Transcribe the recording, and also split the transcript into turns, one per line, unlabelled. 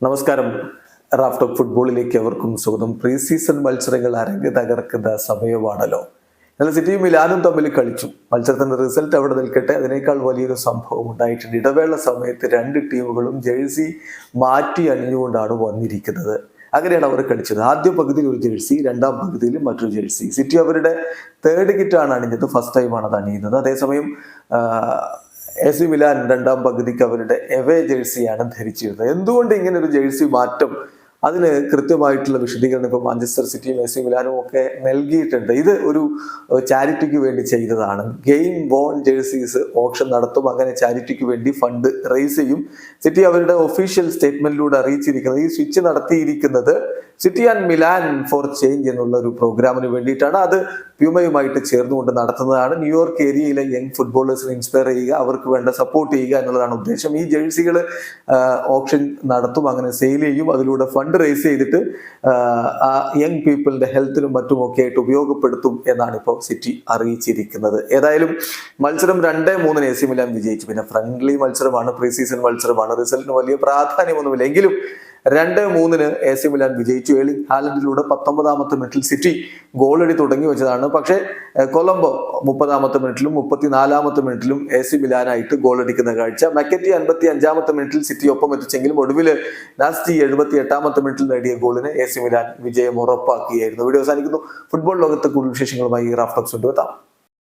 നമസ്കാരം. റാഫ്റ്റോക്ക് ഫുട്ബോളിലേക്ക് അവർക്കും സ്വാഗതം. പ്രീ സീസൺ മത്സരങ്ങൾ അരങ്ങ് തകർക്കുന്ന സമയമാണല്ലോ. എന്നാൽ സിറ്റിയും മിലാനും തമ്മിൽ കളിച്ചു. മത്സരത്തിന്റെ റിസൾട്ട് അവിടെ നിൽക്കട്ടെ, അതിനേക്കാൾ വലിയൊരു സംഭവം ഉണ്ടായിട്ടുണ്ട്. ഇടവേള സമയത്ത് രണ്ട് ടീമുകളും ജേഴ്സി മാറ്റി അണിഞ്ഞുകൊണ്ടാണ് വന്നിരിക്കുന്നത്. അങ്ങനെയാണ് അവർ കളിച്ചത്. ആദ്യ പകുതിയിൽ ഒരു ജേഴ്സി, രണ്ടാം പകുതിയിൽ മറ്റൊരു ജേഴ്സി. സിറ്റി അവരുടെ തേർഡ് കിറ്റാണ് അണിഞ്ഞത്, ഫസ്റ്റ് ടൈമാണ് അത് അണിയുന്നത്. അതേസമയം എ സി മിലാൻ രണ്ടാം പകുതിക്ക് അവരുടെ എവേ ജേഴ്സിയാണ് ധരിച്ചിരുന്നത്. എന്തുകൊണ്ട് ഇങ്ങനെ ഒരു ജേഴ്സി മാറ്റം? അതിന് കൃത്യമായിട്ടുള്ള വിശദീകരണം ഇപ്പോൾ മാഞ്ചസ്റ്റർ സിറ്റിയും എ സി മിലാനും ഒക്കെ നൽകിയിട്ടുണ്ട്. ഇത് ഒരു ചാരിറ്റിക്ക് വേണ്ടി ചെയ്തതാണ്. ഗെയിം ബോൺ ജേഴ്സീസ് ഓപ്ഷൻ നടത്തും. അങ്ങനെ ചാരിറ്റിക്ക് വേണ്ടി ഫണ്ട് റേസ് ചെയ്യും. സിറ്റി അവരുടെ ഒഫീഷ്യൽ സ്റ്റേറ്റ്മെന്റിലൂടെ അറിയിച്ചിരിക്കുന്നത്, ഈ സ്വിച്ച് നടത്തിയിരിക്കുന്നത് city and Milan four change എന്നുള്ള ഒരു പ്രോഗ്രാമിന് വേണ്ടിയിട്ടാണ്. അത് പ്യൂമയുമായിട്ട് ചേർന്നുകൊണ്ട് നടത്തുന്നതാണ്. ന്യൂയോർക്ക് ഏരിയയിലെ യങ് ഫുട്ബോളേഴ്സിനെ ഇൻസ്പയർ ചെയ്യുക, അവർക്ക് വേണ്ട സപ്പോർട്ട് ചെയ്യുക എന്നുള്ളതാണ് ഉദ്ദേശം. ഈ ജേഴ്സികൾ ഓപ്ഷൻ നടത്തും, അങ്ങനെ സെയിൽ ചെയ്യും. അതിലൂടെ ഫണ്ട് റേസ് ചെയ്തിട്ട് ആ യങ് പീപ്പിളിന്റെ ഹെൽത്തിനും മറ്റുമൊക്കെ ആയിട്ട് ഉപയോഗപ്പെടുത്തും എന്നാണ് ഇപ്പോൾ സിറ്റി അറിയിച്ചിരിക്കുന്നത്. ഏതായാലും മത്സരം 2-3 എ സി മിലാൻ വിജയിച്ചു. പിന്നെ ഫ്രണ്ട്ലി മത്സരമാണ്, പ്രീ സീസൺ മത്സരമാണ്, റിസൾട്ടിന് വലിയ പ്രാധാന്യമൊന്നുമില്ല. എങ്കിലും 2-3 എ സി മിലാൻ വിജയിച്ചു. എർലിംഗ് ഹാലൻഡിലൂടെ 19ാമത്തെ മിനിറ്റിൽ സിറ്റി ഗോളടി തുടങ്ങി വെച്ചതാണ്. പക്ഷേ കൊളംബോ 30ാമത്തെ മിനിറ്റിലും 34ാമത്തെ മിനിറ്റിലും എ സി മിലാനായിട്ട് ഗോളടിക്കുന്ന കാഴ്ച. മക്കറ്റി 55ാമത്തെ മിനിറ്റിൽ സിറ്റി ഒപ്പം എത്തിച്ചെങ്കിലും ഒടുവിൽ നാസ്റ്റി 78ാമത്തെ മിനിറ്റിൽ നേടിയ ഗോളിന് എ സി മിലാൻ വിജയം ഉറപ്പാക്കുകയായിരുന്നു. വീഡിയോ അവസാനിക്കുന്നു. ഫുട്ബോൾ ലോകത്തെ കൂടുതൽ വിശേഷങ്ങളുമായി റാഫ്റ്റോക്സ് കൊണ്ടുവെത്താം.